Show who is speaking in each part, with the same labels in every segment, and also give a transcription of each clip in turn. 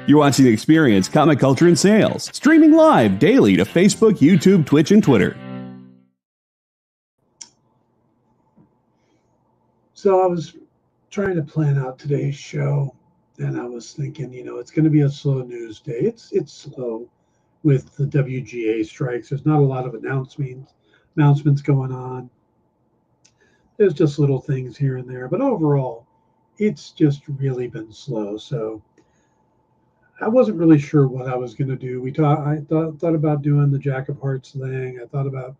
Speaker 1: You're watching Experience Comic Culture and Sales, streaming live daily to Facebook, YouTube, Twitch, and Twitter.
Speaker 2: So I was trying to plan out today's show, and I was thinking, it's going to be a slow news day. It's slow with the WGA strikes. There's not a lot of announcements going on. There's just little things here and there, but overall, it's just really been slow. So I wasn't really sure what I was going to do. I thought about doing the Jack of Hearts thing. I thought about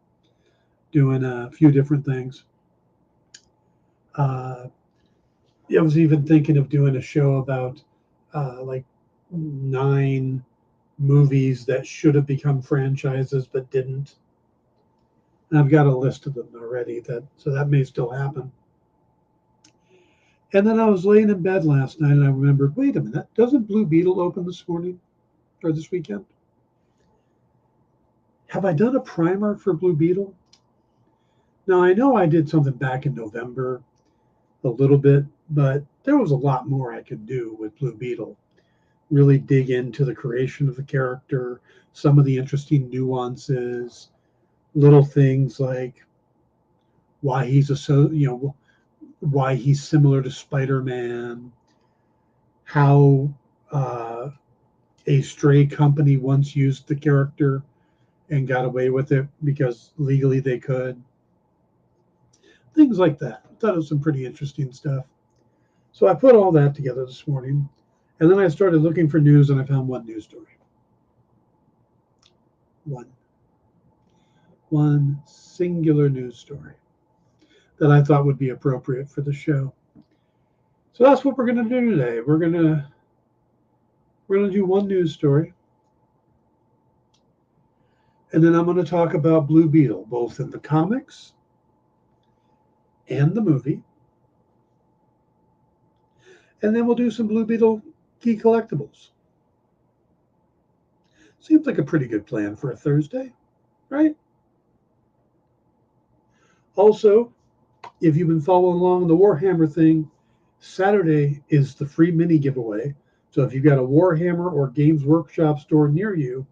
Speaker 2: doing a few different things. I was even thinking of doing a show about like 9 movies that should have become franchises but didn't. And I've got a list of them already, so that may still happen. And then I was laying in bed last night and I remembered, wait a minute, doesn't Blue Beetle open this morning or this weekend? Have I done a primer for Blue Beetle? Now, I know I did something back in November, a little bit, but there was a lot more I could do with Blue Beetle. Really dig into the creation of the character, some of the interesting nuances, little things like why he's why he's similar to Spider-Man, how a stray company once used the character and got away with it because legally they could. Things like that. I thought it was some pretty interesting stuff. So I put all that together this morning, and then I started looking for news, and I found one news story. One singular news story that I thought would be appropriate for the show. So that's what we're going to do today. We're going to do one news story, and then I'm going to talk about Blue Beetle, both in the comics and the movie. And then we'll do some Blue Beetle key collectibles. Seems like a pretty good plan for a Thursday, right? Also, if you've been following along the Warhammer thing, Saturday is the free mini giveaway. So if you've got a Warhammer or Games Workshop store near you,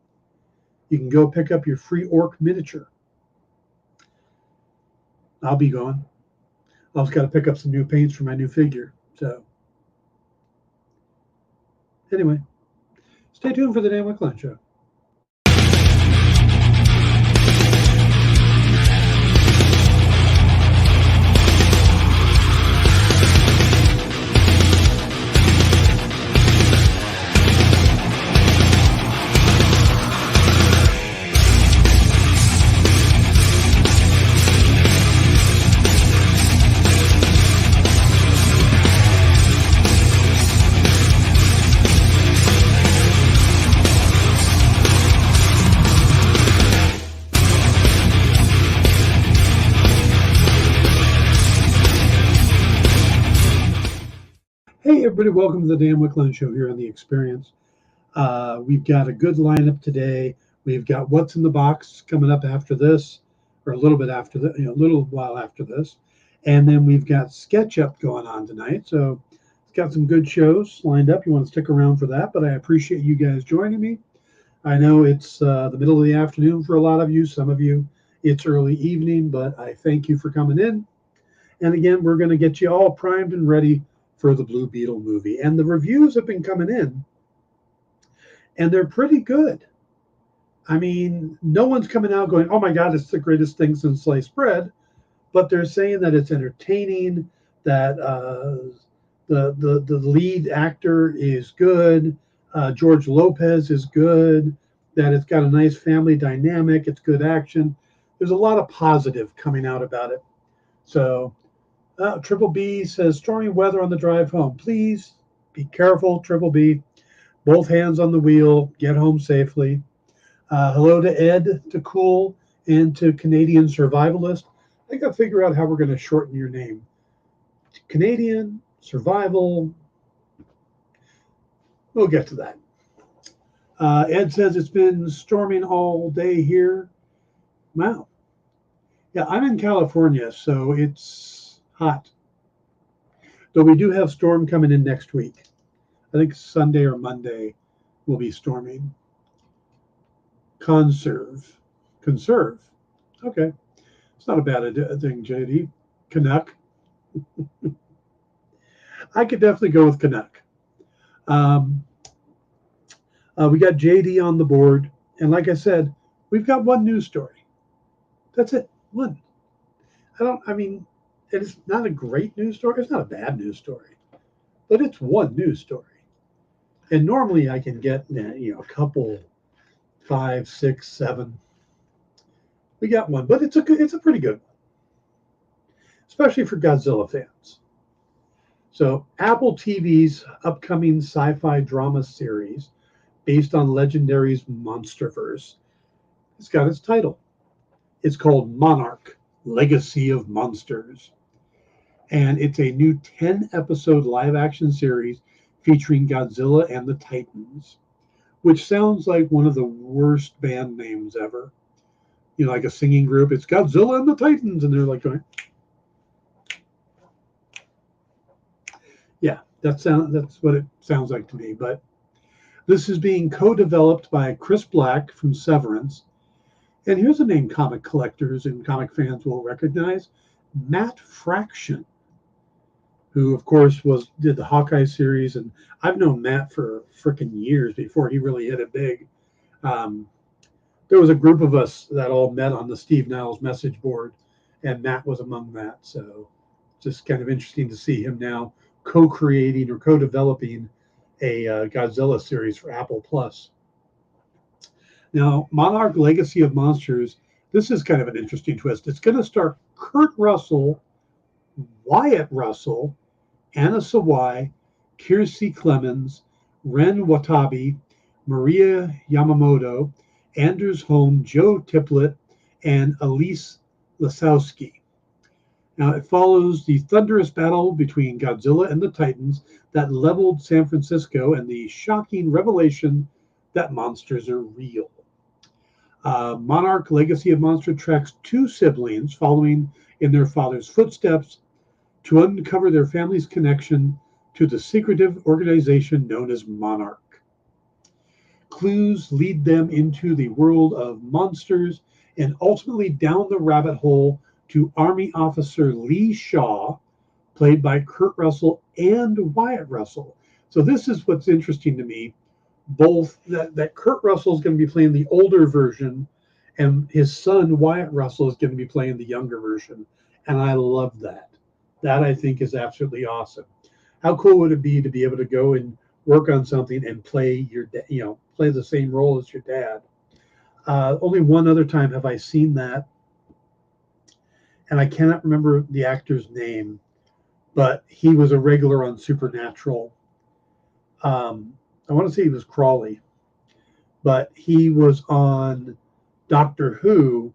Speaker 2: you can go pick up your free orc miniature. I'll be gone. I've just got to pick up some new paints for my new figure. So anyway, stay tuned for the Dan Wickline Show. Hey everybody, welcome to the Dan Wickline Show here on The Experience. We've got a good lineup today. We've got What's in the Box coming up after this, or a little bit after that, a little while after this. And then we've got SketchUp going on tonight. So it's got some good shows lined up. You want to stick around for that, but I appreciate you guys joining me. I know it's the middle of the afternoon for a lot of you. Some of you, it's early evening, but I thank you for coming in. And again, we're going to get you all primed and ready for the Blue Beetle movie. And the reviews have been coming in, and they're pretty good. I mean, no one's coming out going, oh my God, it's the greatest thing since sliced bread, but they're saying that it's entertaining, that the lead actor is good, George Lopez is good, that it's got a nice family dynamic, it's good action. There's a lot of positive coming out about it. So Triple B says, stormy weather on the drive home. Please be careful, Triple B. Both hands on the wheel. Get home safely. Hello to Ed, to Cool, and to Canadian Survivalist. I got to figure out how we're going to shorten your name. Canadian, Survival. We'll get to that. Ed says it's been storming all day here. Wow. Yeah, I'm in California, so it's hot. Though we do have storm coming in next week. I think Sunday or Monday will be storming. Conserve. Okay. It's not a bad thing, JD. Canuck. I could definitely go with Canuck. We got JD on the board. And like I said, we've got one news story. That's it. One. It's not a great news story. It's not a bad news story. But it's one news story. And normally I can get, a couple, 5, 6, 7. We got one, but it's a pretty good one, especially for Godzilla fans. So Apple TV's upcoming sci-fi drama series based on Legendary's Monsterverse, it's got its title. It's called Monarch: Legacy of Monsters. And it's a new 10-episode live-action series featuring Godzilla and the Titans, which sounds like one of the worst band names ever. Like a singing group. It's Godzilla and the Titans, and they're like going. Yeah, that's what it sounds like to me. But this is being co-developed by Chris Black from Severance. And here's a name comic collectors and comic fans will recognize: Matt Fraction, who of course did the Hawkeye series, and I've known Matt for freaking years before he really hit it big. There was a group of us that all met on the Steve Niles message board, and Matt was among that. So just kind of interesting to see him now co-creating or co-developing a Godzilla series for Apple Plus. Now, Monarch: Legacy of Monsters, this is kind of an interesting twist. It's going to star Kurt Russell, Wyatt Russell, Anna Sawai, Kiersey Clemens, Ren Watabe, Maria Yamamoto, Anders Holm, Joe Tiplett, and Elise Lasowski. Now, it follows the thunderous battle between Godzilla and the Titans that leveled San Francisco and the shocking revelation that monsters are real. Monarch: Legacy of Monster tracks two siblings following in their father's footsteps to uncover their family's connection to the secretive organization known as Monarch. Clues lead them into the world of monsters and ultimately down the rabbit hole to Army Officer Lee Shaw, played by Kurt Russell and Wyatt Russell. So this is what's interesting to me. Both that Kurt Russell is going to be playing the older version, and his son Wyatt Russell is going to be playing the younger version, and I love that. That I think is absolutely awesome. How cool would it be to be able to go and work on something and play play the same role as your dad? Only one other time have I seen that, and I cannot remember the actor's name, but he was a regular on Supernatural. I want to say he was Crawley, but he was on Doctor Who,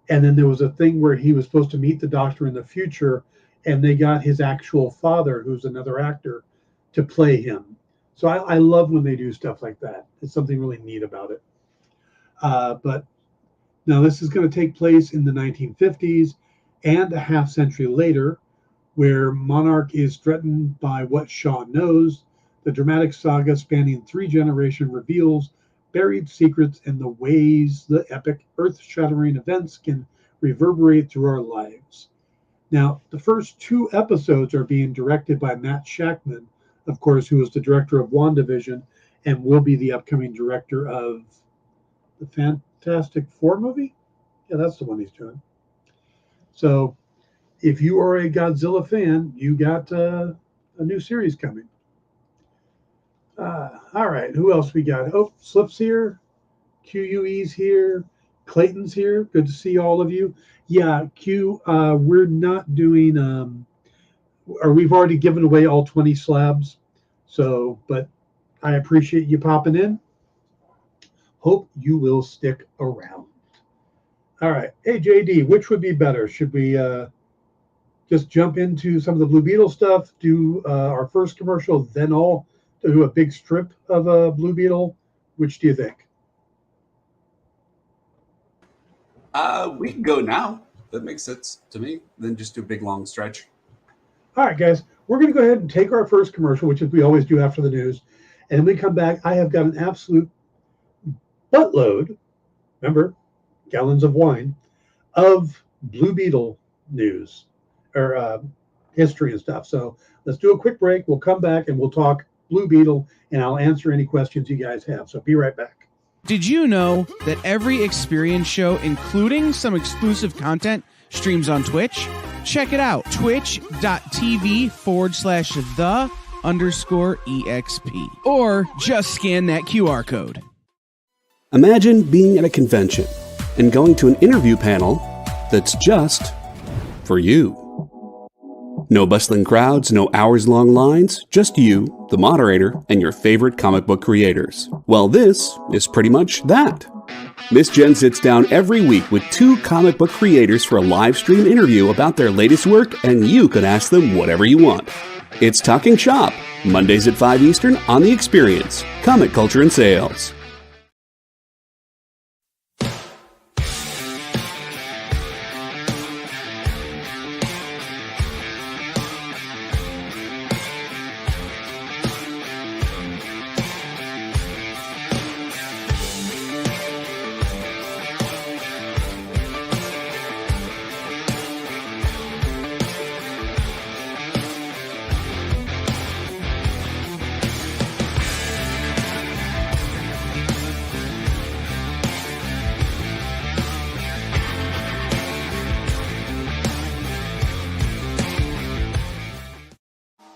Speaker 2: and then there was a thing where he was supposed to meet the Doctor in the future, and they got his actual father, who's another actor, to play him. So I love when they do stuff like that. It's something really neat about it. But now this is going to take place in the 1950s and a half century later, where Monarch is threatened by what Shaw knows. The dramatic saga spanning 3 generations reveals buried secrets and the ways the epic earth-shattering events can reverberate through our lives. Now, the first 2 episodes are being directed by Matt Shakman, of course, who is the director of WandaVision and will be the upcoming director of the Fantastic Four movie. Yeah, that's the one he's doing. So if you are a Godzilla fan, you got a new series coming. All right, who else we got? Oh, Slip's here. QUE's here. Clayton's here. Good to see all of you. Yeah, Q, we're not doing, or we've already given away all 20 slabs. So, but I appreciate you popping in. Hope you will stick around. All right. Hey, JD, which would be better? Should we just jump into some of the Blue Beetle stuff, do our first commercial, then all do a big strip of Blue Beetle? Which do you think?
Speaker 3: We can go now. That makes sense to me. Then just do a big long stretch.
Speaker 2: All right, guys, we're going to go ahead and take our first commercial, which is we always do after the news. And when we come back, I have got an absolute buttload, remember, gallons of wine, of Blue Beetle news or history and stuff. So let's do a quick break. We'll come back and we'll talk Blue Beetle, and I'll answer any questions you guys have. So be right back.
Speaker 4: Did you know that every experience show, including some exclusive content, streams on Twitch? Check it out, twitch.tv/the_EXP. Or just scan that QR code.
Speaker 1: Imagine being at a convention and going to an interview panel that's just for you. No bustling crowds, no hours-long lines, just you, the moderator, and your favorite comic book creators. Well, this is pretty much that. Miss Jen sits down every week with 2 comic book creators for a live stream interview about their latest work, and you can ask them whatever you want. It's Talking Shop, Mondays at 5 Eastern on The Experience, Comic Culture and Sales.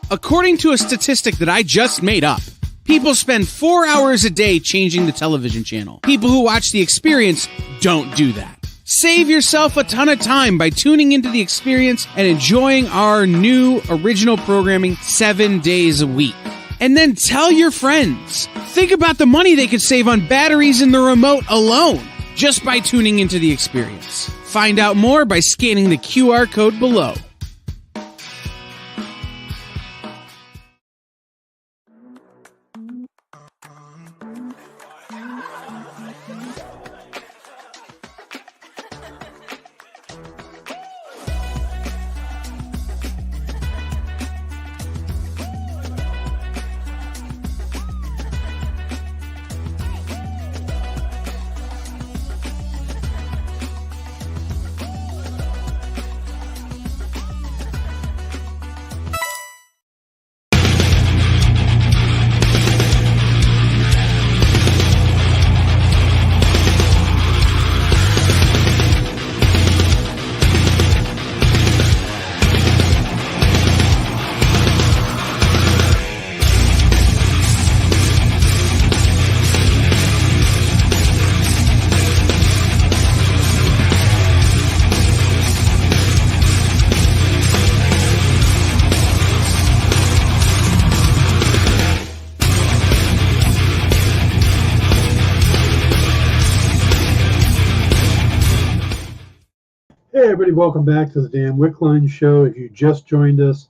Speaker 4: According to a statistic that I just made up, people spend 4 hours a day changing the television channel. People who watch The Experience don't do that. Save yourself a ton of time by tuning into The Experience and enjoying our new original programming 7 days a week. And then tell your friends. Think about the money they could save on batteries in the remote alone just by tuning into The Experience. Find out more by scanning the QR code below.
Speaker 2: Hey everybody, welcome back to the Dan Wickline Show. If you just joined us,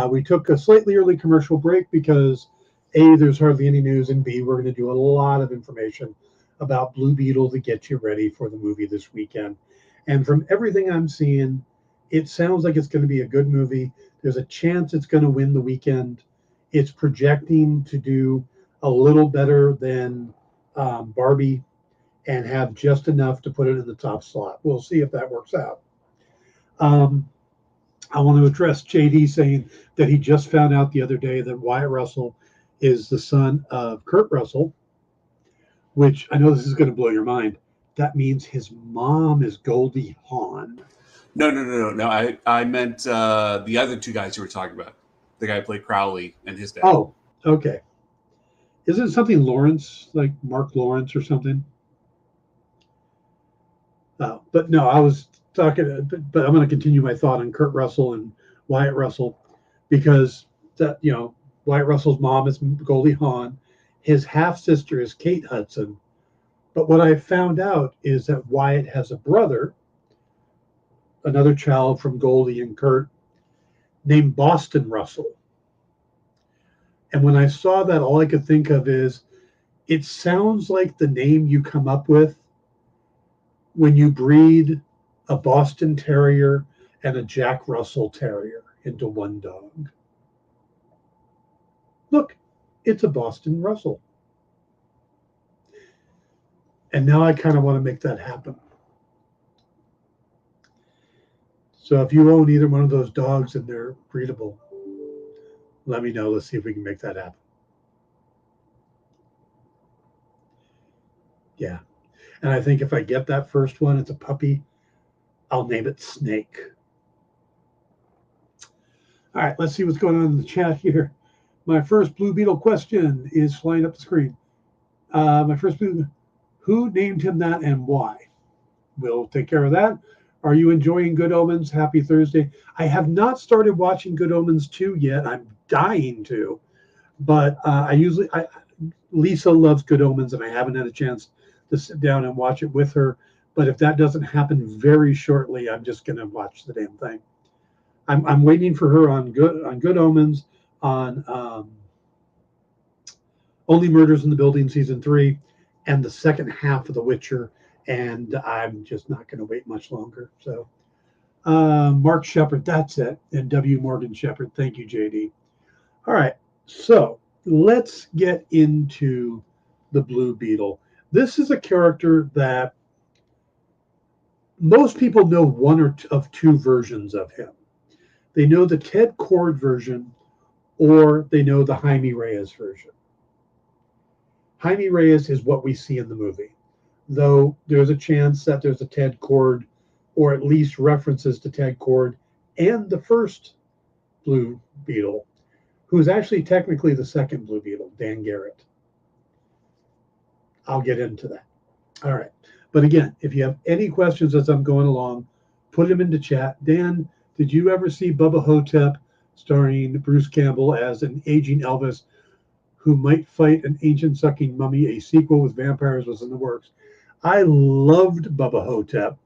Speaker 2: we took a slightly early commercial break because A, there's hardly any news, and B, we're going to do a lot of information about Blue Beetle to get you ready for the movie this weekend. And from everything I'm seeing, it sounds like it's going to be a good movie. There's a chance it's going to win the weekend. It's projecting to do a little better than Barbie and have just enough to put it in the top slot. We'll see if that works out. I want to address JD saying that he just found out the other day that Wyatt Russell is the son of Kurt Russell, which I know this is going to blow your mind. That means his mom is Goldie Hawn.
Speaker 3: No. I meant the other 2 guys you were talking about. The guy who played Crowley and his dad.
Speaker 2: Oh, okay. Isn't it something Lawrence, like Mark Lawrence or something? But no, I was talking, but I'm going to continue my thought on Kurt Russell and Wyatt Russell, because that, you know, Wyatt Russell's mom is Goldie Hawn. His half sister is Kate Hudson. But what I found out is that Wyatt has a brother, another child from Goldie and Kurt, named Boston Russell. And when I saw that, all I could think of is, it sounds like the name you come up with when you breed a Boston Terrier and a Jack Russell Terrier into one dog. Look, It's a Boston Russell. And now I kind of want to make that happen. So if you own either one of those dogs and they're breedable, let me know. Let's see if we can make that happen. Yeah. And I think if I get that first one, it's a puppy, I'll name it Snake. All right, let's see what's going on in the chat here. My first Blue Beetle question is flying up the screen. Who named him that and why? We'll take care of that. Are you enjoying Good Omens? Happy Thursday. I have not started watching Good Omens 2 yet. I'm dying to. But Lisa loves Good Omens, and I haven't had a chance to sit down and watch it with her. But if that doesn't happen very shortly, I'm just going to watch the damn thing. I'm waiting for her on Good Omens, on Only Murders in the Building Season 3, and the second half of The Witcher. And I'm just not going to wait much longer. So, Mark Shepard, that's it. And W. Morgan Shepard, thank you, JD. All right, so let's get into the Blue Beetle. This is a character that most people know one of two versions of him. They know the Ted Kord version, or they know the Jaime Reyes version. Jaime Reyes is what we see in the movie, though there's a chance that there's a Ted Kord, or at least references to Ted Kord and the first Blue Beetle, who's actually technically the second Blue Beetle, Dan Garrett. I'll get into that. All right. But again, if you have any questions as I'm going along, put them into chat. Dan, did you ever see Bubba Hotep starring Bruce Campbell as an aging Elvis who might fight an ancient sucking mummy? A sequel with vampires was in the works. I loved Bubba Hotep.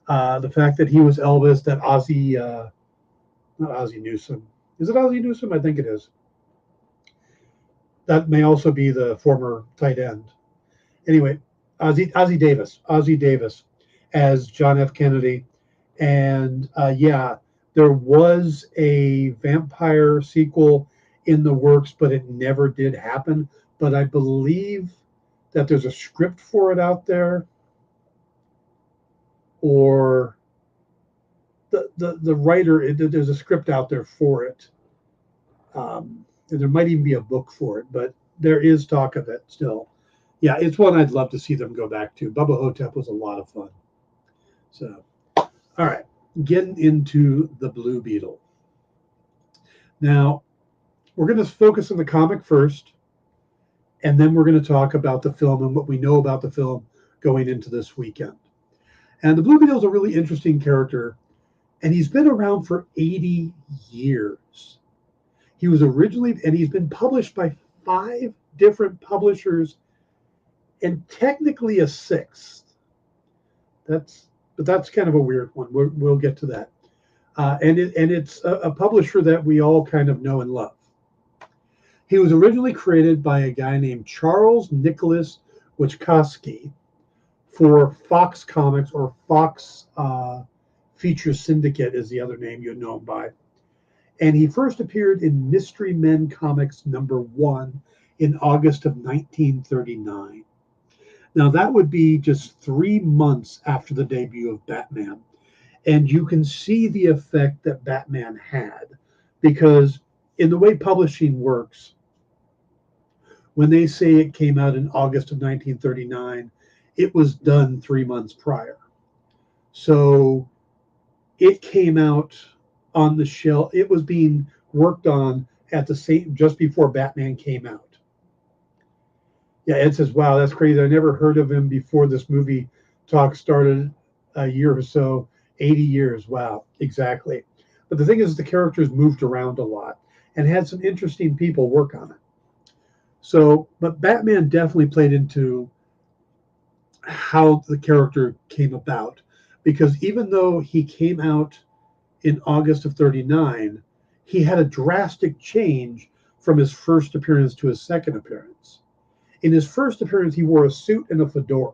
Speaker 2: The fact that he was Elvis, that Ozzy, not Ozzy Newsome. Is it Ozzy Newsome? I think it is. That may also be the former tight end. Anyway, Ozzy Davis as John F. Kennedy. And yeah, there was a vampire sequel in the works, but it never did happen. But I believe that there's a script for it out there, or the writer, there's a script out there for it. And there might even be a book for it, but there is talk of it still. Yeah, it's one I'd love to see them go back to. Bubba Hotep was a lot of fun. So, all right, getting into the Blue Beetle. Now, we're going to focus on the comic first, and then we're going to talk about the film and what we know about the film going into this weekend. And the Blue Beetle is a really interesting character, and he's been around for 80 years. He was originally, and he's been published by 5 different publishers, and technically a 6th. That's kind of a weird one. We'll get to that. And it's a publisher that we all kind of know and love. He was originally created by a guy named Charles Nicholas Wachowski for Fox Comics, or Fox Feature Syndicate is the other name you'd know him by. And he first appeared in Mystery Men Comics #1 in August of 1939. Now, that would be just 3 months after the debut of Batman. And you can see the effect that Batman had, because in the way publishing works, when they say it came out in August of 1939, it was done 3 months prior. So it came out on the shelf. It was being worked on at the same, just before Batman came out. Yeah, Ed says, wow, that's crazy. I never heard of him before this movie talk started a year or so. 80 years. Wow, exactly. But the thing is, the characters moved around a lot and had some interesting people work on it. So, but Batman definitely played into how the character came about, because even though he came out in August of 39, he had a drastic change from his first appearance to his second appearance. In his first appearance, he wore a suit and a fedora.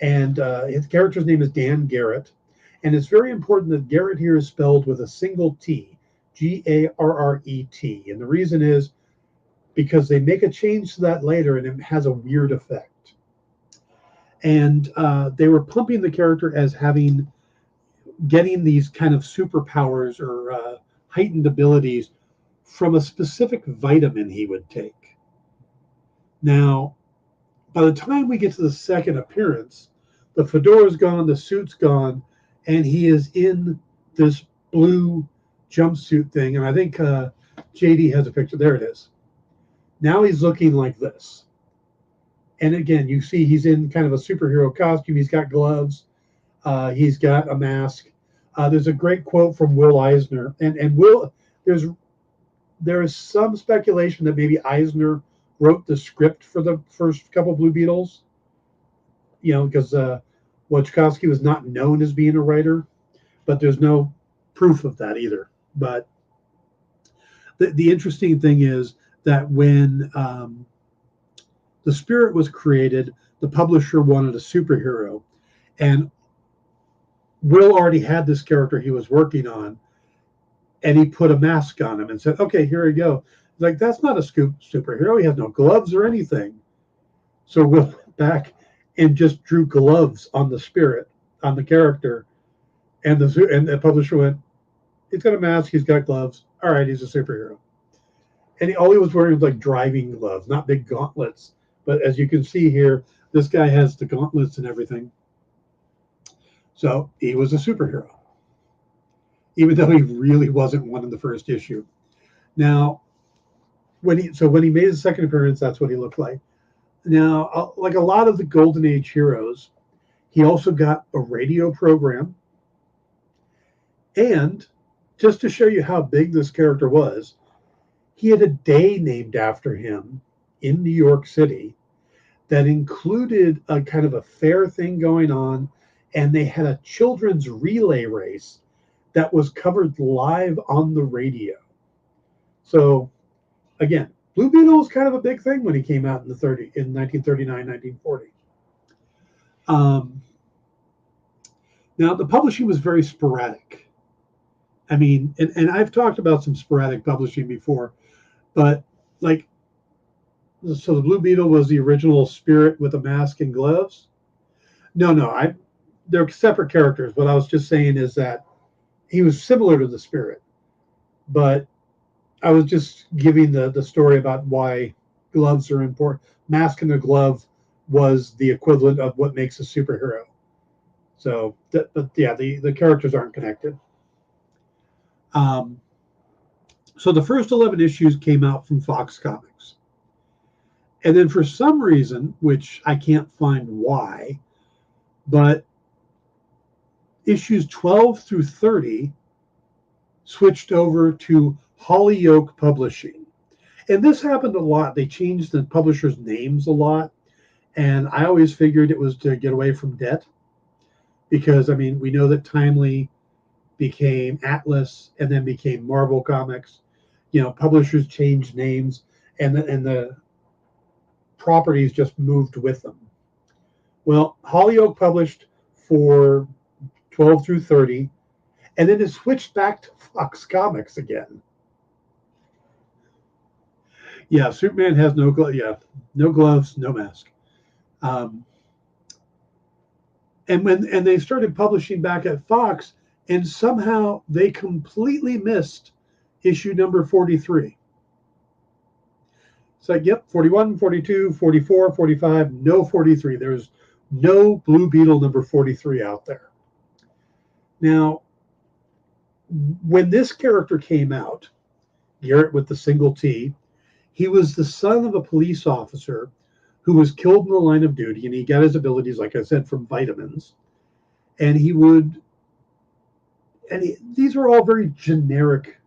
Speaker 2: And his character's name is Dan Garrett. And it's very important that Garrett here is spelled with a single T, Garret. And the reason is, because they make a change to that later and it has a weird effect. And they were pumping the character as getting these kind of superpowers or heightened abilities from a specific vitamin he would take. Now, by the time we get to the second appearance, the fedora's gone, the suit's gone, and he is in this blue jumpsuit thing. And I think JD has a picture. There it is. Now he's looking like this. And again, you see he's in kind of a superhero costume. He's got gloves. He's got a mask. There's a great quote from Will Eisner. And Will, there is some speculation that maybe Eisner wrote the script for the first couple Blue Beetles. You know, because Wachowski was not known as being a writer, but there's no proof of that either. But the interesting thing is that when the Spirit was created, the publisher wanted a superhero, and Will already had this character he was working on, and he put a mask on him and said, "Okay, here we go." He's like, "That's not a superhero. He has no gloves or anything." So Will went back and just drew gloves on the Spirit, on the character, and the publisher went, "He's got a mask. He's got gloves. All right, he's a superhero." And all he was wearing was like driving gloves, not big gauntlets. But as you can see here, this guy has the gauntlets and everything. So he was a superhero, even though he really wasn't one in the first issue. Now, when he made his second appearance, that's what he looked like. Now, like a lot of the Golden Age heroes, he also got a radio program. And just to show you how big this character was, he had a day named after him in New York City that included a kind of a fair thing going on, and they had a children's relay race that was covered live on the radio. So again, Blue Beetle was kind of a big thing when he came out in 1939, 1940. Now the publishing was very sporadic. I mean, and I've talked about some sporadic publishing before, but like, so the Blue Beetle was the original Spirit with a mask and gloves? No, they're separate characters. What I was just saying is that he was similar to the Spirit, but I was just giving the story about why gloves are important. Mask and a glove was the equivalent of what makes a superhero. So, but yeah, the characters aren't connected. So the first 11 issues came out from Fox Comics. And then for some reason, which I can't find why, but issues 12 through 30 switched over to Hollyoak Publishing. And this happened a lot. They changed the publishers' names a lot. And I always figured it was to get away from debt. Because, I mean, we know that Timely became Atlas and then became Marvel Comics. You know, publishers changed names and the properties just moved with them. Well, Hollyoak published for 12 through 30, and then it switched back to Fox Comics again. Yeah, Superman has no gloves, no mask. And they started publishing back at Fox, and somehow they completely missed issue number 43. It's like, yep, 41, 42, 44, 45, no 43. There's no Blue Beetle number 43 out there. Now, when this character came out, Garrett with the single T, he was the son of a police officer who was killed in the line of duty, and he got his abilities, like I said, from vitamins. And these are all very generic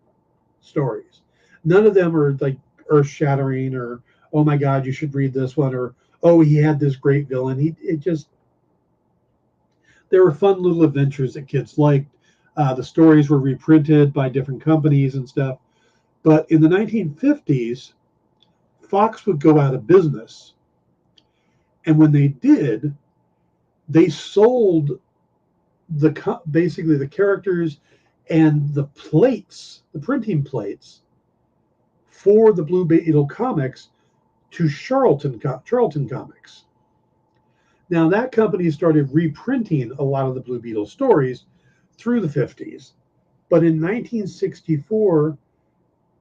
Speaker 2: stories. None of them are like earth-shattering or, oh my God, you should read this one, or, oh, he had this great villain. They were fun little adventures that kids liked. The stories were reprinted by different companies and stuff. But in the 1950s, Fox would go out of business. And when they did, they sold basically the characters and the plates, the printing plates, for the Blue Beetle comics to Charlton Comics. Now, that company started reprinting a lot of the Blue Beetle stories through the 50s. But in 1964,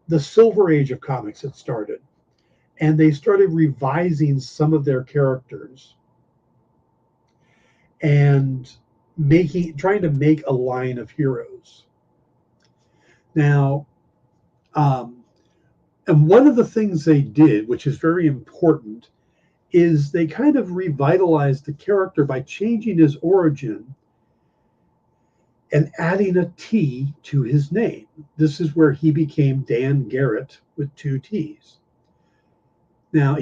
Speaker 2: the Silver Age of comics had started, and they started revising some of their characters and trying to make a line of heroes. Now, and one of the things they did, which is very important, is they kind of revitalized the character by changing his origin and adding a T to his name. This is where he became Dan Garrett with 2 T's. Now,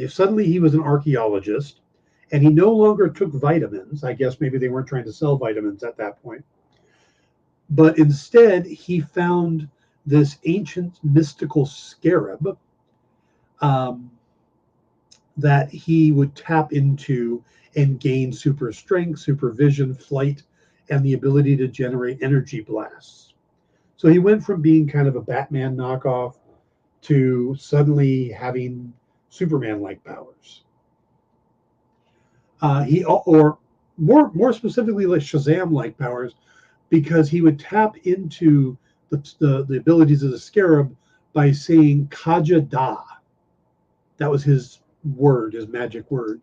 Speaker 2: suddenly he was an archaeologist, and he no longer took vitamins. I guess maybe they weren't trying to sell vitamins at that point. But instead, he found this ancient mystical scarab that he would tap into and gain super strength, supervision, flight, and the ability to generate energy blasts. So he went from being kind of a Batman knockoff to suddenly having Superman-like powers. Or more specifically, like Shazam-like powers, because he would tap into the abilities of the scarab by saying Kaja Da. That was his word, his magic word.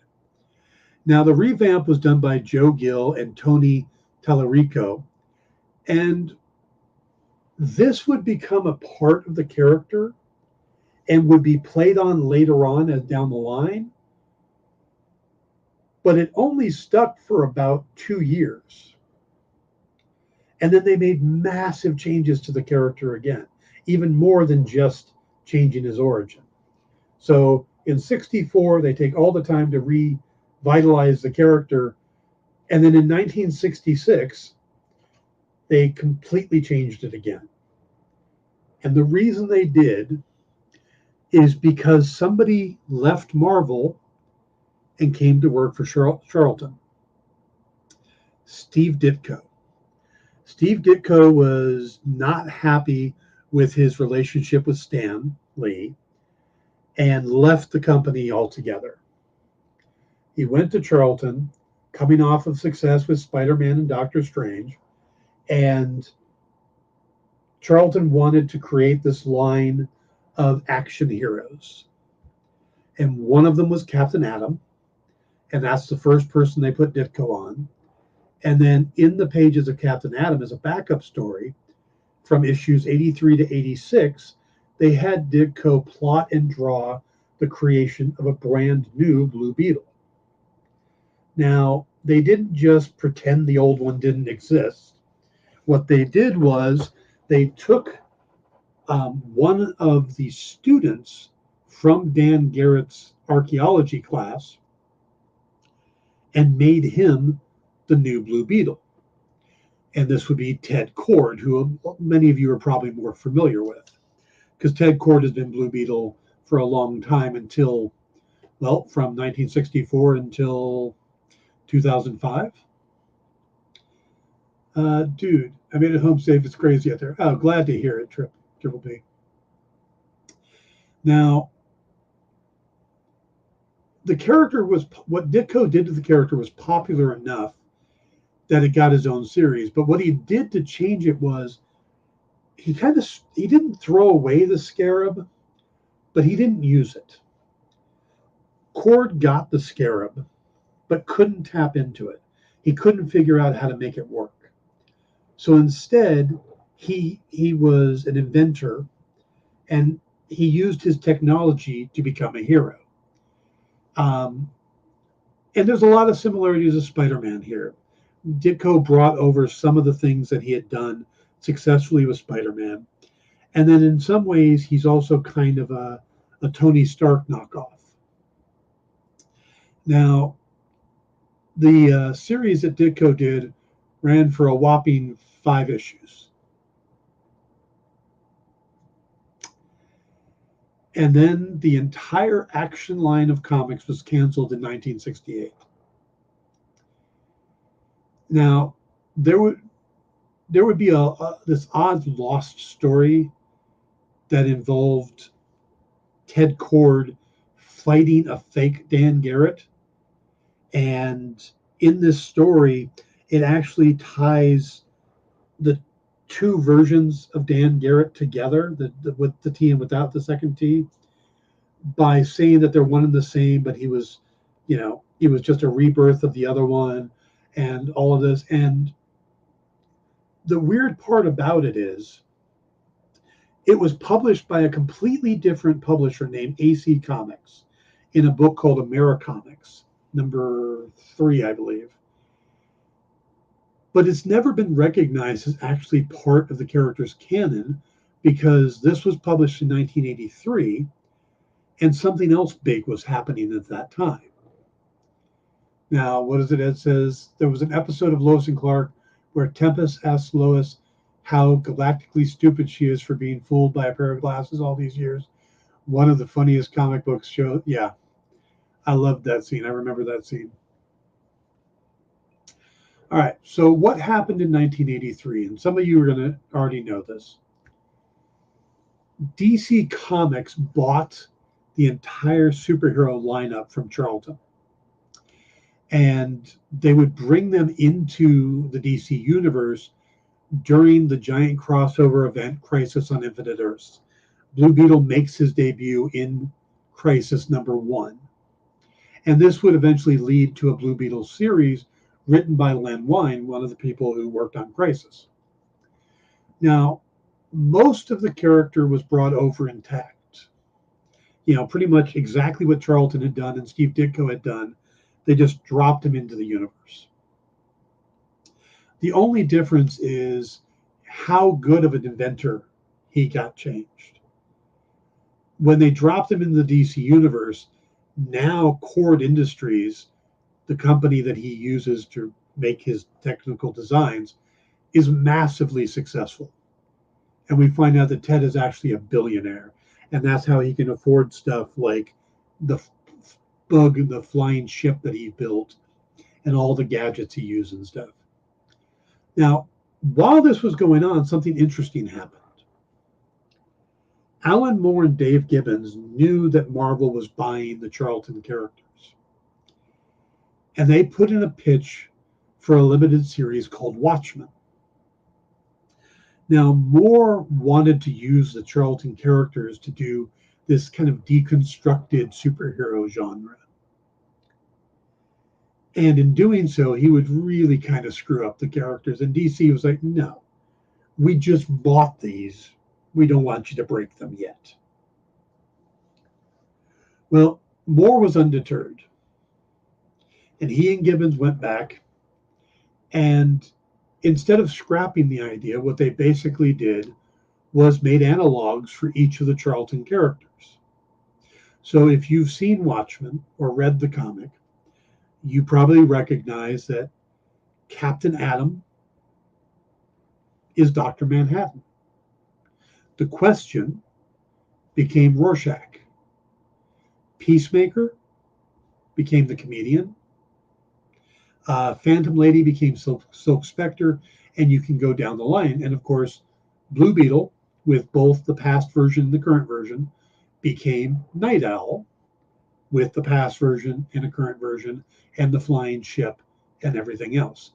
Speaker 2: Now, the revamp was done by Joe Gill and Tony Tallarico, and this would become a part of the character and would be played on later on as down the line, but it only stuck for about 2 years. And then they made massive changes to the character again, even more than just changing his origin. So in 64, they take all the time to revitalize the character. And then in 1966, they completely changed it again. And the reason they did is because somebody left Marvel and came to work for Charlton. Steve Ditko. Steve Ditko was not happy with his relationship with Stan Lee and left the company altogether. He went to Charlton, coming off of success with Spider-Man and Doctor Strange, and Charlton wanted to create this line of action heroes. And one of them was Captain Atom, and that's the first person they put Ditko on. And then in the pages of Captain Atom as a backup story from issues 83 to 86, they had Ditko plot and draw the creation of a brand new Blue Beetle. Now, they didn't just pretend the old one didn't exist. What they did was they took one of the students from Dan Garrett's archaeology class and made him the new Blue Beetle. And this would be Ted Kord, who many of you are probably more familiar with, because Ted Kord has been Blue Beetle for a long time until, well, from 1964 until 2005. Dude, I made it home safe. It's crazy out there. Oh, glad to hear it, Triple B. Now, the character was, what Ditko did to the character was popular enough that it got his own series. But what he did to change it was he didn't throw away the scarab, but he didn't use it. Kord got the scarab, but couldn't tap into it. He couldn't figure out how to make it work. So instead, he was an inventor, and he used his technology to become a hero. And there's a lot of similarities to Spider-Man here. Ditko brought over some of the things that he had done successfully with Spider-Man. And then in some ways, he's also kind of a Tony Stark knockoff. Now, the series that Ditko did ran for a whopping 5 issues. And then the entire Action line of comics was canceled in 1968. Now, there would be this odd lost story that involved Ted Kord fighting a fake Dan Garrett. And in this story, it actually ties the two versions of Dan Garrett together, with the T and without the second T, by saying that they're one and the same, but he was just a rebirth of the other one, and all of this. And the weird part about it is, it was published by a completely different publisher named AC Comics in a book called Americomics, number 3, I believe. But it's never been recognized as actually part of the character's canon, because this was published in 1983, and something else big was happening at that time. Now, what is it? It says there was an episode of Lois and Clark where Tempest asks Lois how galactically stupid she is for being fooled by a pair of glasses all these years. One of the funniest comic books show. Yeah, I loved that scene. I remember that scene. All right, so what happened in 1983? And some of you are going to already know this. DC Comics bought the entire superhero lineup from Charlton. And they would bring them into the DC universe during the giant crossover event, Crisis on Infinite Earths. Blue Beetle makes his debut in Crisis #1. And this would eventually lead to a Blue Beetle series written by Len Wein, one of the people who worked on Crisis. Now, most of the character was brought over intact. Pretty much exactly what Charlton had done and Steve Ditko had done. They just dropped him into the universe. The only difference is how good of an inventor he got changed. When they dropped him into the DC universe, now Cord Industries, the company that he uses to make his technical designs, is massively successful. And we find out that Ted is actually a billionaire. And that's how he can afford stuff like the bug and the flying ship that he built and all the gadgets he used and stuff. Now, while this was going on, something interesting happened. Alan Moore and Dave Gibbons knew that Marvel was buying the Charlton characters. And they put in a pitch for a limited series called Watchmen. Now, Moore wanted to use the Charlton characters to do this kind of deconstructed superhero genre. And in doing so, he would really kind of screw up the characters. And DC was like, no, we just bought these. We don't want you to break them yet. Well, Moore was undeterred. And he and Gibbons went back. And instead of scrapping the idea, what they basically did was made analogs for each of the Charlton characters. So if you've seen Watchmen or read the comic, you probably recognize that Captain Atom is Dr. Manhattan. The Question became Rorschach. Peacemaker became the Comedian. Phantom Lady became Silk Spectre, and you can go down the line. And of course, Blue Beetle, with both the past version and the current version, became Night Owl, with the past version and a current version, and the flying ship and everything else.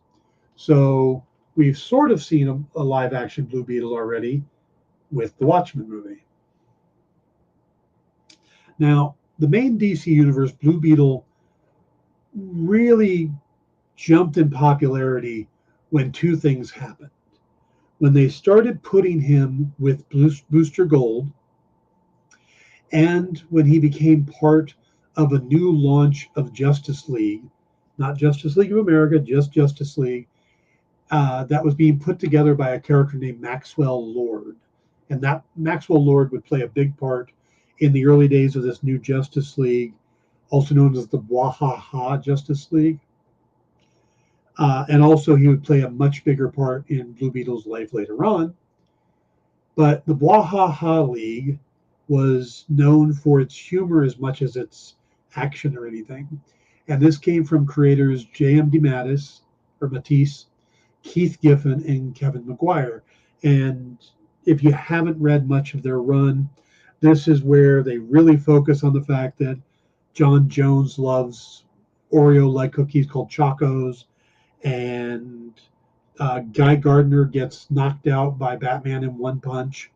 Speaker 2: So we've sort of seen a live-action Blue Beetle already with the Watchmen movie. Now, the main DC universe, Blue Beetle, really jumped in popularity when two things happened. When they started putting him with Booster Gold, and when he became part of a new launch of Justice League, not Justice League of America, just Justice League, that was being put together by a character named Maxwell Lord. And that Maxwell Lord would play a big part in the early days of this new Justice League, also known as the Bwahaha Justice League. And also he would play a much bigger part in Blue Beetle's life later on. But the Bwahaha League was known for its humor as much as its action or anything. And this came from creators J.M. Matisse, Keith Giffen, and Kevin Maguire. And if you haven't read much of their run, This is where they really focus on the fact that John Jones loves Oreo-like cookies called Chocos, and Guy Gardner gets knocked out by Batman in one punch,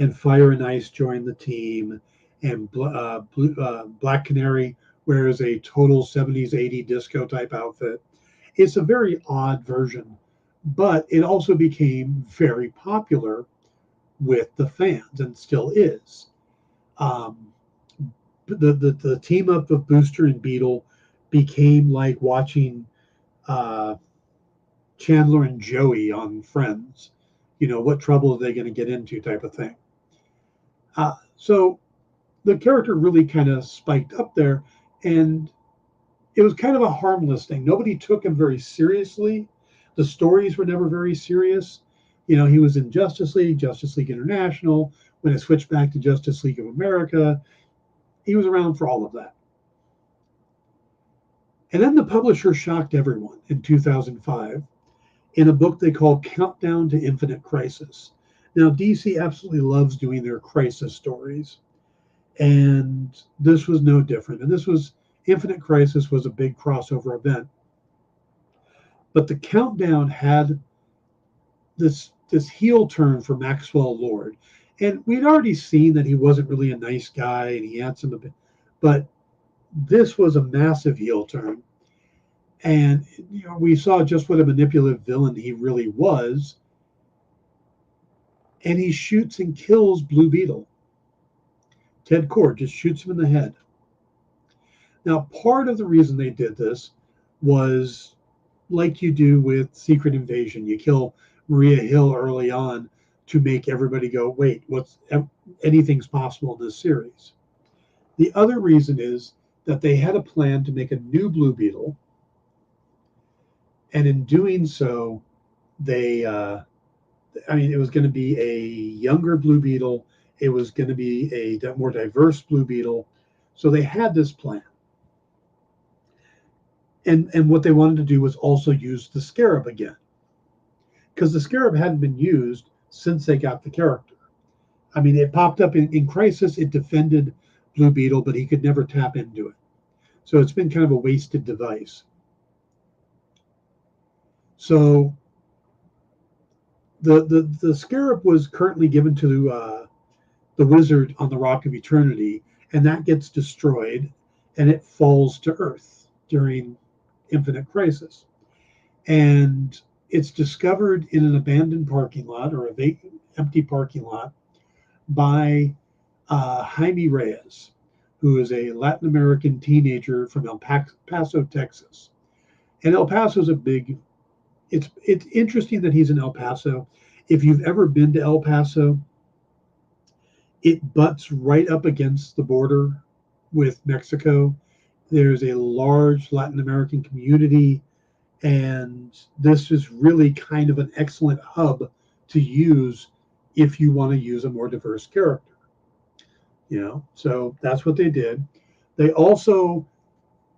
Speaker 2: and Fire and Ice join the team, and Black Canary wears a total 70s, 80s disco type outfit. It's a very odd version, but it also became very popular with the fans and still is. The team up of Booster and Beetle became like watching Chandler and Joey on Friends. You know, what trouble are they going to get into type of thing. So the character really kind of spiked up there, and it was kind of a harmless thing. Nobody took him very seriously. The stories were never very serious. You know, he was in Justice League International. When it switched back to Justice League of America, he was around for all of that. And then the publisher shocked everyone in 2005 in a book they called Countdown to Infinite Crisis. Now, DC absolutely loves doing their crisis stories, and this was no different. And this was Infinite Crisis was a big crossover event. But the Countdown had this heel turn for Maxwell Lord. And we'd already seen that he wasn't really a nice guy, and he had some, but this was a massive heel turn. And you know, we saw just what a manipulative villain he really was. And he shoots and kills Blue Beetle. Ted Kord just shoots him in the head. Now, part of the reason they did this was like you do with Secret Invasion. You kill Maria Hill early on to make everybody go, wait, anything's possible in this series. The other reason is that they had a plan to make a new Blue Beetle, and in doing so, it was going to be a younger Blue Beetle. It was going to be a more diverse Blue Beetle. So they had this plan. And what they wanted to do was also use the Scarab again, because the Scarab hadn't been used since they got the character. I mean, it popped up in Crisis. It defended Blue Beetle, but he could never tap into it. So it's been kind of a wasted device. So the Scarab was currently given to the Wizard on the Rock of Eternity, and that gets destroyed, and it falls to Earth during Infinite Crisis. And it's discovered in an abandoned parking lot, or a empty parking lot, by Jaime Reyes, who is a Latin American teenager from El Paso, Texas. And El Paso is it's interesting that he's in El Paso. If you've ever been to El Paso, it butts right up against the border with Mexico. There's a large Latin American community, and this is really kind of an excellent hub to use if you want to use a more diverse character. You know, so that's what they did. They also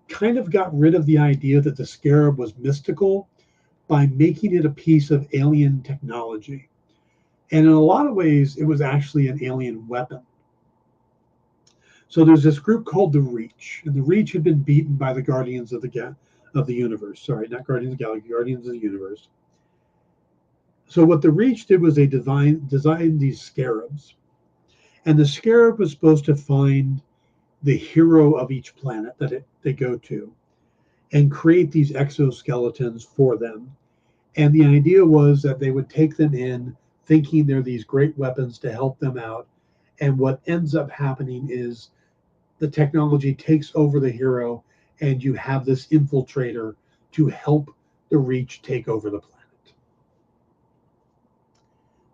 Speaker 2: kind of got rid of the idea that the Scarab was mystical by making it a piece of alien technology. And in a lot of ways, it was actually an alien weapon. So there's this group called the Reach, and the Reach had been beaten by the Guardians of the Universe. Sorry, not Guardians of the Galaxy, Guardians of the Universe. So what the Reach did was they designed these Scarabs. And the Scarab was supposed to find the hero of each planet that they go to and create these exoskeletons for them. And the idea was that they would take them in thinking they're these great weapons to help them out. And what ends up happening is the technology takes over the hero, and you have this infiltrator to help the Reach take over the planet.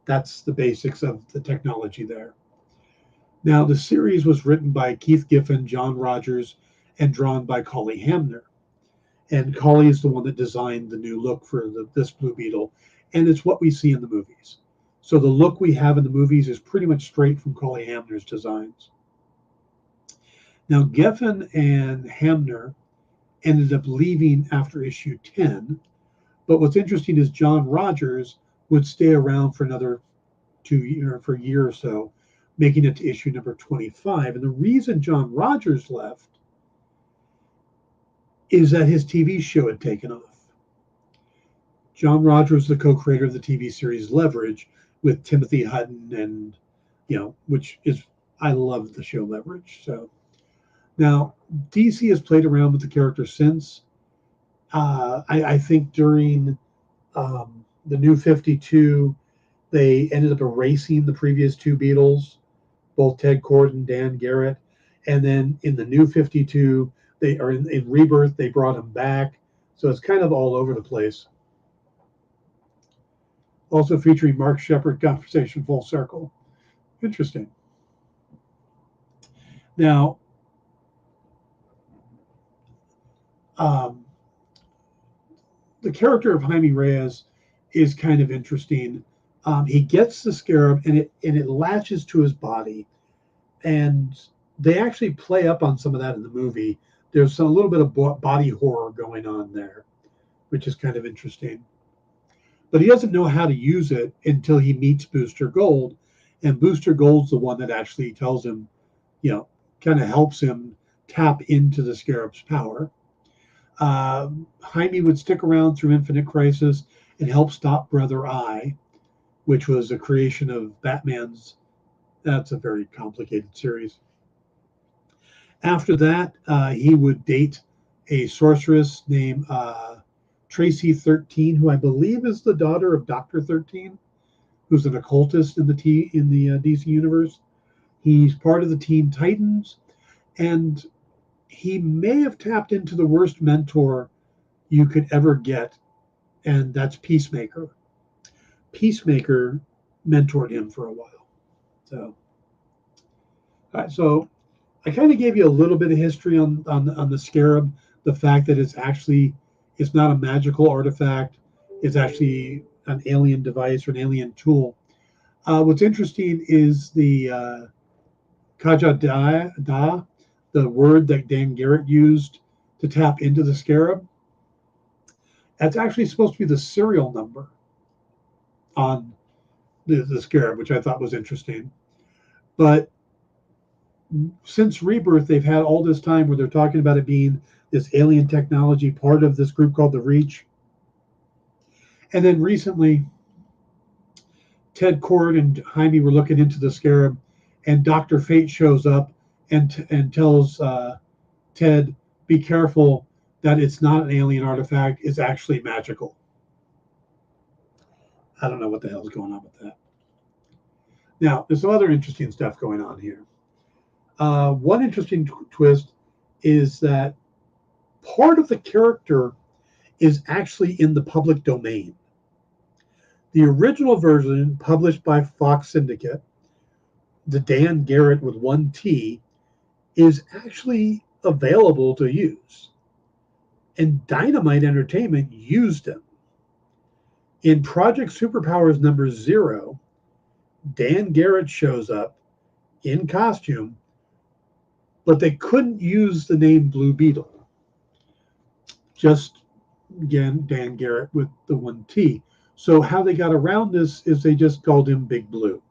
Speaker 2: That's the basics of the technology there. Now, the series was written by Keith Giffen, John Rogers, and drawn by Collie Hamner. And Collie is the one that designed the new look for this Blue Beetle, and it's what we see in the movies. So the look we have in the movies is pretty much straight from Collie Hamner's designs. Now, Geffen and Hamner ended up leaving after issue 10, but what's interesting is John Rogers would stay around for another a year or so, making it to issue number 25. And the reason John Rogers left is that his TV show had taken off. John Rogers was the co-creator of the TV series Leverage with Timothy Hutton, and which is, I love the show Leverage. So now DC has played around with the character since. I think during the New 52, they ended up erasing the previous two Beatles, both Ted Kord and Dan Garrett. And then in the New 52, they are in Rebirth, they brought him back. So it's kind of all over the place. Also featuring Mark Shepard, Conversation Full Circle. Interesting. Now, the character of Jaime Reyes is kind of interesting. He gets the scarab and it latches to his body, and they actually play up on some of that in the movie. There's a little bit of body horror going on there, which is kind of interesting. But he doesn't know how to use it until he meets Booster Gold, and Booster Gold's the one that actually tells him, kind of helps him tap into the scarab's power. Jaime would stick around through Infinite Crisis and help stop Brother Eye, which was a creation of Batman's. That's a very complicated series. After that, he would date a sorceress named Tracy 13, who I believe is the daughter of Dr. 13, who's an occultist in the DC universe. He's part of the Teen Titans, and he may have tapped into the worst mentor you could ever get, and that's Peacemaker. Peacemaker mentored him for a while. So, all right, so I kind of gave you a little bit of history on the scarab, the fact that it's not a magical artifact, it's actually an alien device or an alien tool. What's interesting is the Kajada, the word that Dan Garrett used to tap into the scarab. That's actually supposed to be the serial number on the scarab, which I thought was interesting. But since Rebirth, they've had all this time where they're talking about it being this alien technology, part of this group called the Reach. And then recently, Ted Kord and Jaime were looking into the scarab, and Dr. Fate shows up and tells Ted, be careful that it's not an alien artifact, it's actually magical. I don't know what the hell's going on with that. Now, there's some other interesting stuff going on here. One interesting twist is that part of the character is actually in the public domain. The original version, published by Fox Syndicate, the Dan Garrett with one T, is actually available to use. And Dynamite Entertainment used him. In Project Superpowers number 0, Dan Garrett shows up in costume, but they couldn't use the name Blue Beetle. Just, again, Dan Garrett with the one T. So how they got around this is they just called him Big Blue.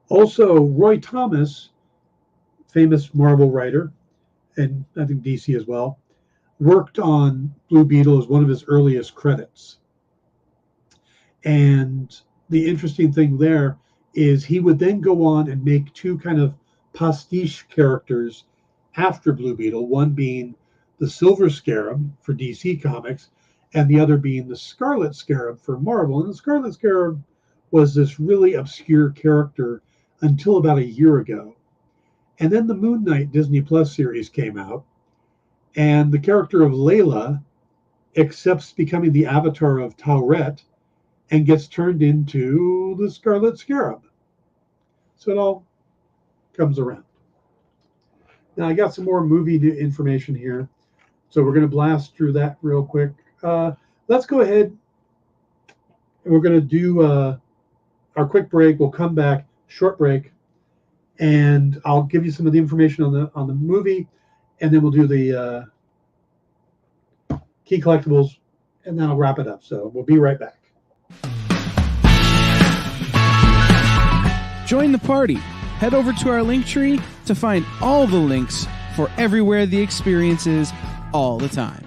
Speaker 2: Also, Roy Thomas, famous Marvel writer, and I think DC as well, worked on Blue Beetle as one of his earliest credits. And the interesting thing there is he would then go on and make two kind of pastiche characters after Blue Beetle, one being the Silver Scarab for DC Comics, and the other being the Scarlet Scarab for Marvel. And the Scarlet Scarab was this really obscure character until about a year ago. And then the Moon Knight Disney Plus series came out, and the character of Layla accepts becoming the avatar of Tauret and gets turned into the Scarlet Scarab. So it all comes around. Now I got some more movie information here, so we're going to blast through that real quick. Let's go ahead and we're going to do our quick break. We'll come back, short break, and I'll give you some of the information on the movie, and then we'll do the key collectibles, and then I'll wrap it up. So we'll be right back.
Speaker 4: Join the party. Head over to our link tree to find all the links for everywhere the experience is all the time.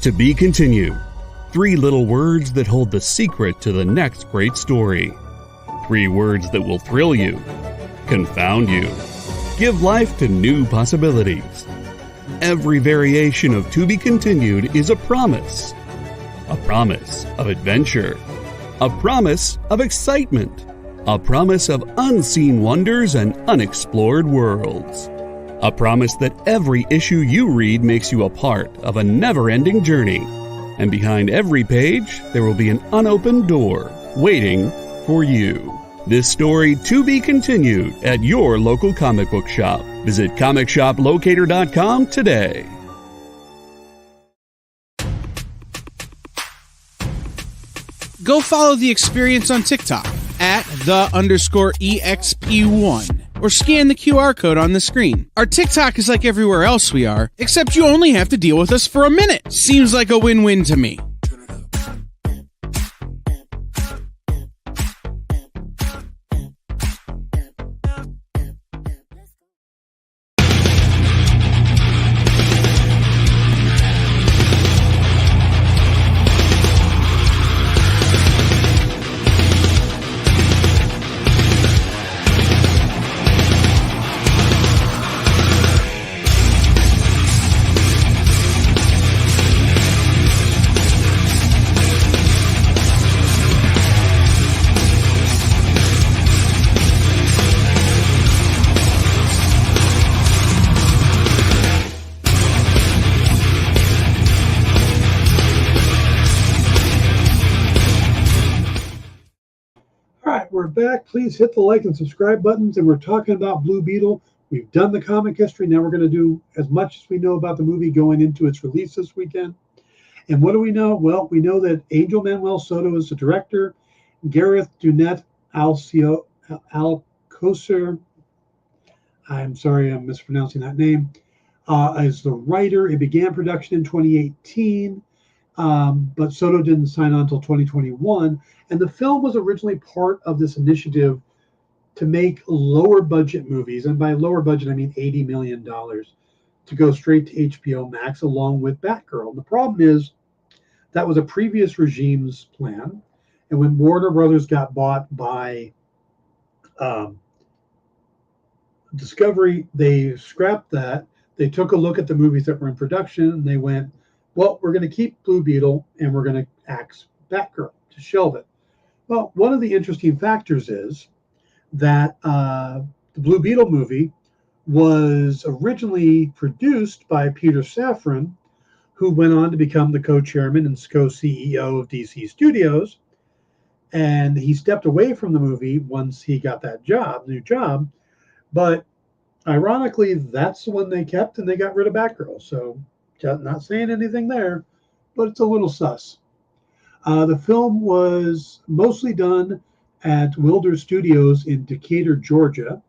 Speaker 1: To be continued. 3 little words that hold the secret to the next great story. 3 words that will thrill you, confound you, give life to new possibilities. Every variation of To Be Continued is a promise of adventure, a promise of excitement, a promise of unseen wonders and unexplored worlds. A promise that every issue you read makes you a part of a never-ending journey. And behind every page, there will be an unopened door waiting for you. This story to be continued at your local comic book shop. Visit comicshoplocator.com today.
Speaker 4: Go follow the experience on TikTok at @the_EXP1 or scan the QR code on the screen. Our TikTok is like everywhere else we are, except you only have to deal with us for a minute. Seems like a win-win to me.
Speaker 2: We're back. Please hit the like and subscribe buttons. And we're talking about Blue Beetle. We've done the comic history. Now we're going to do as much as we know about the movie going into its release this weekend. And what do we know? Well, we know that Angel Manuel Soto is the director. Gareth Dunet Alcocer, I'm sorry, I'm mispronouncing that name, is the writer. It began production in 2018. But Soto didn't sign on until 2021. And the film was originally part of this initiative to make lower budget movies. And by lower budget, I mean $80 million to go straight to HBO Max along with Batgirl. And the problem is that was a previous regime's plan. And when Warner Brothers got bought by Discovery, they scrapped that. They took a look at the movies that were in production and they went, well, we're going to keep Blue Beetle and we're going to axe Batgirl to shelve it. Well, one of the interesting factors is that the Blue Beetle movie was originally produced by Peter Safran, who went on to become the co-chairman and co-CEO of DC Studios. And he stepped away from the movie once he got that new job. But ironically, that's the one they kept and they got rid of Batgirl. So not saying anything there, but it's a little sus. The film was mostly done at Wilder Studios in Decatur, Georgia,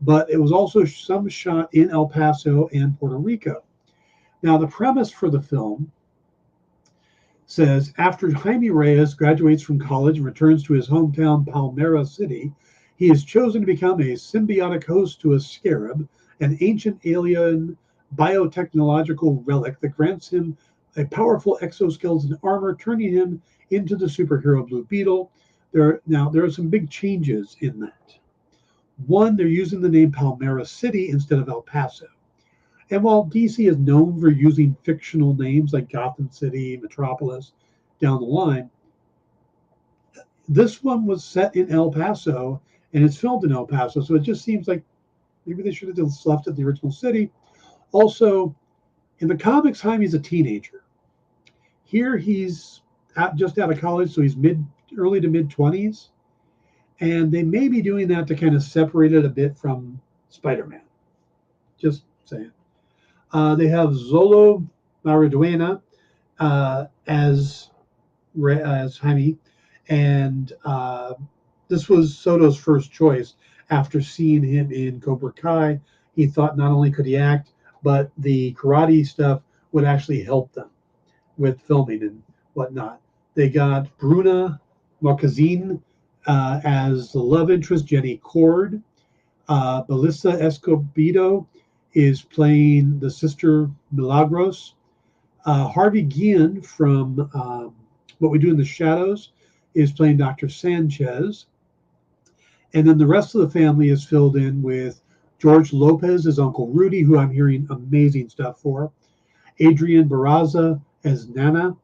Speaker 2: but it was also some shot in El Paso and Puerto Rico. Now, the premise for the film says, after Jaime Reyes graduates from college and returns to his hometown, Palmera City, he is chosen to become a symbiotic host to a scarab, an ancient alien biotechnological relic that grants him a powerful exoskeleton armor, turning him into the superhero Blue Beetle. There are some big changes in that. One, they're using the name Palmera City instead of El Paso. And while DC is known for using fictional names like Gotham City, Metropolis, down the line, this one was set in El Paso and it's filmed in El Paso. So it just seems like maybe they should have just left it the original city. Also, in the comics, Jaime's a teenager. Here, he's just out of college, so he's early to mid-20s. And they may be doing that to kind of separate it a bit from Spider-Man. Just saying. They have Zolo Mariduena as Jaime. And this was Soto's first choice after seeing him in Cobra Kai. He thought not only could he act, but the karate stuff would actually help them with filming and whatnot. They got Bruna Marquezine as the love interest, Jenny Cord. Melissa Escobedo is playing the sister Milagros. Harvey Guillen from What We Do in the Shadows is playing Dr. Sanchez. And then the rest of the family is filled in with George Lopez as Uncle Rudy, who I'm hearing amazing stuff for. Adrian Barraza as Nana.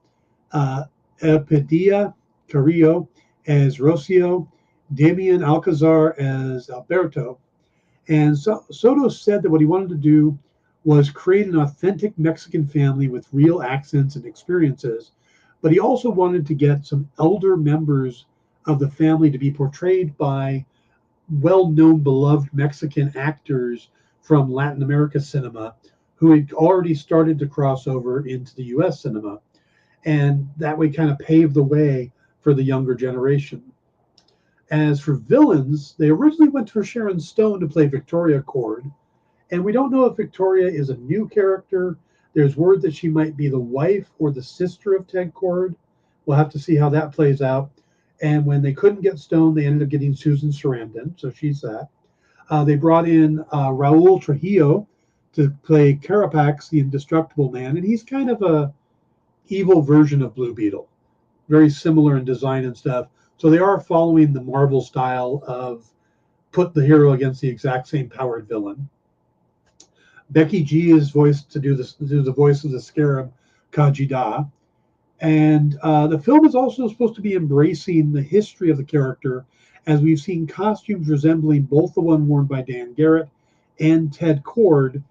Speaker 2: Epidia Carrillo as Rocio. Damian Alcazar as Alberto. And Soto said that what he wanted to do was create an authentic Mexican family with real accents and experiences. But he also wanted to get some elder members of the family to be portrayed by well-known, beloved Mexican actors from Latin America cinema who had already started to cross over into the U.S. cinema. And that way kind of pave the way for the younger generation. As for villains, they originally went for Sharon Stone to play Victoria Cord. And we don't know if Victoria is a new character. There's word that she might be the wife or the sister of Ted Cord. We'll have to see how that plays out. And when they couldn't get Stone, they ended up getting Susan Sarandon. So she's that. They brought in Raul Trujillo to play Carapax, the indestructible man. And he's kind of a evil version of Blue Beetle. Very similar in design and stuff. So they are following the Marvel style of put the hero against the exact same powered villain. Becky G is voiced to do the voice of the Scarab, Kajida. And the film is also supposed to be embracing the history of the character, as we've seen costumes resembling both the one worn by Dan Garrett and Ted Cord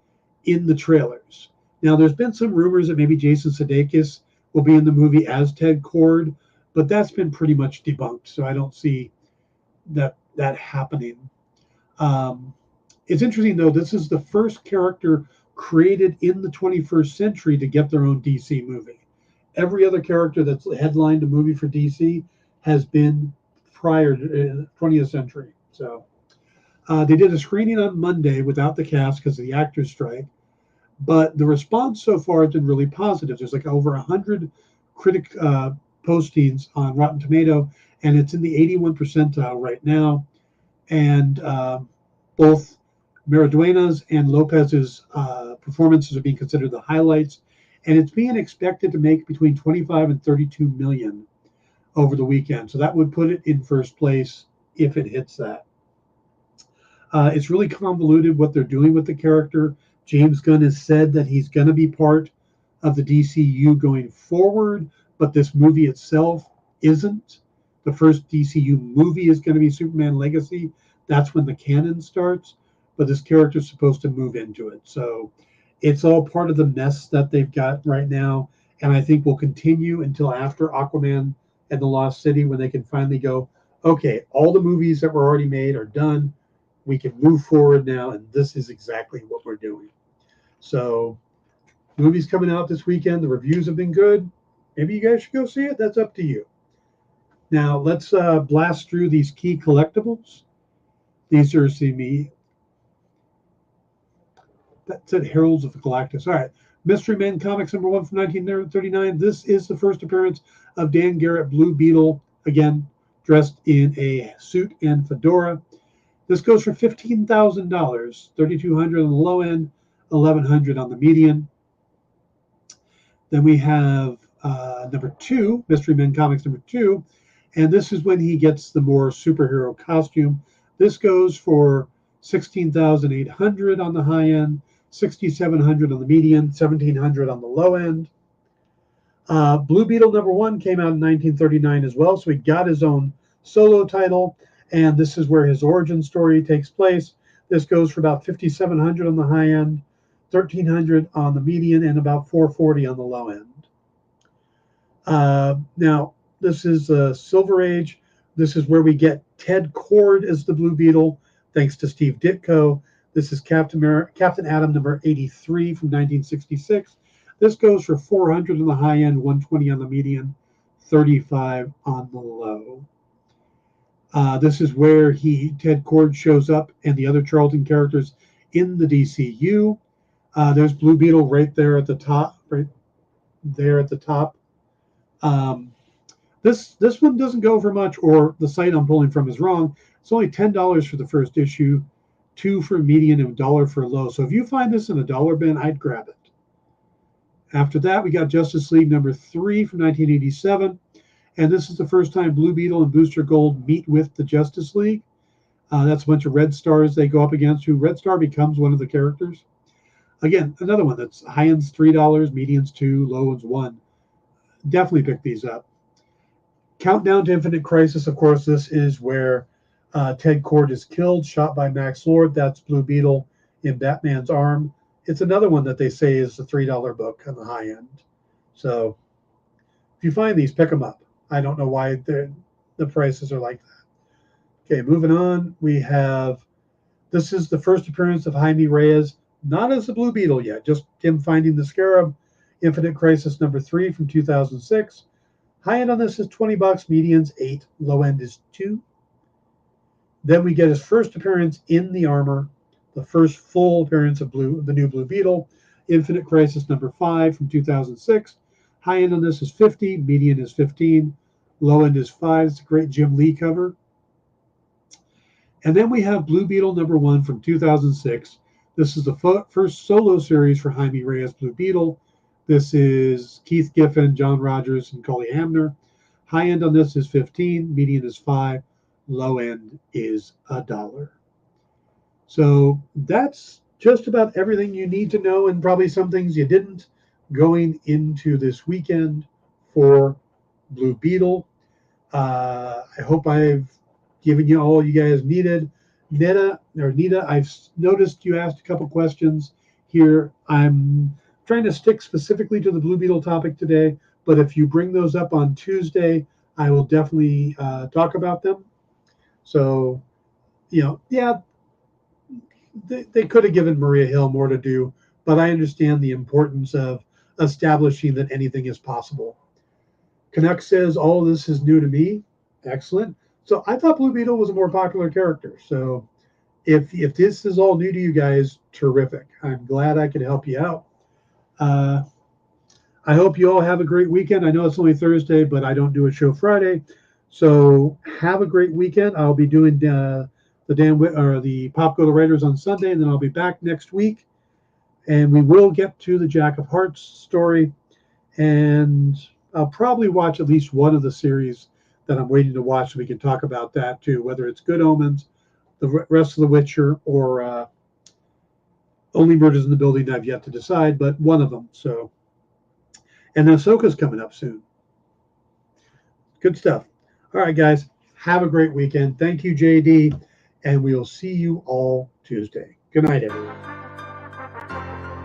Speaker 2: in the trailers. Now, there's been some rumors that maybe Jason Sudeikis will be in the movie as Ted Cord, but that's been pretty much debunked, so I don't see that happening. It's interesting, though, this is the first character created in the 21st century to get their own DC movie. Every other character that's headlined a movie for DC has been prior to 20th century. So they did a screening on Monday without the cast because of the actors' strike, but the response so far has been really positive. There's like over 100 critic postings on Rotten Tomato, and it's in the 81 percentile right now. And both Maridueña's and Lopez's performances are being considered the highlights, and it's being expected to make between 25 and 32 million over the weekend. So that would put it in first place if it hits that. It's really convoluted what they're doing with the character. James Gunn has said that he's going to be part of the DCEU going forward, but this movie itself isn't. The first DCU movie is going to be Superman Legacy. That's when the canon starts, but this character is supposed to move into it. So it's all part of the mess that they've got right now, and I think will continue until after Aquaman and the Lost City, when they can finally go, okay, all the movies that were already made are done. We can move forward now, and this is exactly what we're doing. So movies coming out this weekend. The reviews have been good. Maybe you guys should go see it. That's up to you. Now, let's blast through these key collectibles. These are, see me. That said Heralds of Galactus. All right. Mystery Men Comics #1 from 1939. This is the first appearance of Dan Garrett, Blue Beetle, again, dressed in a suit and fedora. This goes for $15,000, $3,200 on the low end, $1,100 on the median. Then we have number 2, Mystery Men Comics #2, and this is when he gets the more superhero costume. This goes for $16,800 on the high end, $6,700 on the median, $1,700 on the low end. Blue Beetle #1 came out in 1939 as well, so he got his own solo title, and this is where his origin story takes place. This goes for about $5,700 on the high end, $1,300 on the median, and about $440 on the low end. Now, this is Silver Age. This is where we get Ted Cord as the Blue Beetle, thanks to Steve Ditko. This is Captain Atom number 83 from 1966. This goes for $400 on the high end, $120 on the median, $35 on the low. This is where Ted Cord shows up and the other Charlton characters in the DCU. There's Blue Beetle right there at the top. Right there at the top. This one doesn't go for much, or the site I'm pulling from is wrong. It's only $10 for the first issue, $2 for median, and $1 for low. So if you find this in a dollar bin, I'd grab it. After that, we got Justice League number 3 from 1987. And this is the first time Blue Beetle and Booster Gold meet with the Justice League. That's a bunch of Red Stars they go up against, who Red Star becomes one of the characters. Again, another one that's high end's $3, median's $2, low end's $1. Definitely pick these up. Countdown to Infinite Crisis, of course, this is where Ted Kord is killed, shot by Max Lord. That's Blue Beetle in Batman's arm. It's another one that they say is a $3 book on the high end. So if you find these, pick them up. I don't know why the prices are like that. Okay, moving on. We have, this is the first appearance of Jaime Reyes, not as the Blue Beetle yet, just him finding the Scarab. Infinite Crisis number 3 from 2006. High end on this is $20, median's $8, low end is $2. Then we get his first appearance in the armor, the first full appearance of the new Blue Beetle. Infinite Crisis number 5 from 2006. High end on this is $50, median is $15, low end is $5. It's a great Jim Lee cover. And then we have Blue Beetle number 1 from 2006. This is the first solo series for Jaime Reyes Blue Beetle. This is Keith Giffen, John Rogers, and Cully Hamner. High end on this is $15, median is $5, low end is $1. So that's just about everything you need to know, and probably some things you didn't, going into this weekend for Blue Beetle. I hope I've given you all you guys needed. Nita, I've noticed you asked a couple questions here. I'm trying to stick specifically to the Blue Beetle topic today, but if you bring those up on Tuesday, I will definitely talk about them. So, yeah, they could have given Maria Hill more to do, but I understand the importance of establishing that anything is possible. Canuck says, all of this is new to me. Excellent. So I thought Blue Beetle was a more popular character. So if this is all new to you guys, terrific. I'm glad I could help you out. I hope you all have a great weekend. I know it's only Thursday, but I don't do a show Friday. So have a great weekend. I'll be doing the Pop Go to Writers on Sunday, and then I'll be back next week. And we will get to the Jack of Hearts story. And I'll probably watch at least one of the series that I'm waiting to watch, so we can talk about that too, whether it's Good Omens, the rest of The Witcher, or Only Murders in the Building. I've yet to decide, but one of them. So, and then Ahsoka's coming up soon. Good stuff. All right, guys, have a great weekend. Thank you, JD, and we'll see you all Tuesday. Good night, everyone.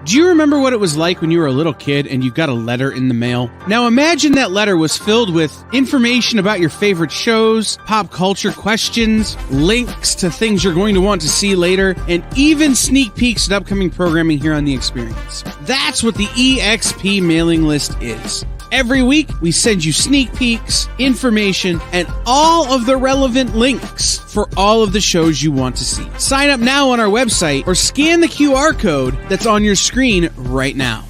Speaker 4: Do you remember what it was like when you were a little kid and you got a letter in the mail? Now imagine that letter was filled with information about your favorite shows, pop culture questions, links to things you're going to want to see later, and even sneak peeks at upcoming programming here on The Experience. That's what the EXP mailing list is. Every week, we send you sneak peeks, information, and all of the relevant links for all of the shows you want to see. Sign up now on our website or scan the QR code that's on your screen right now.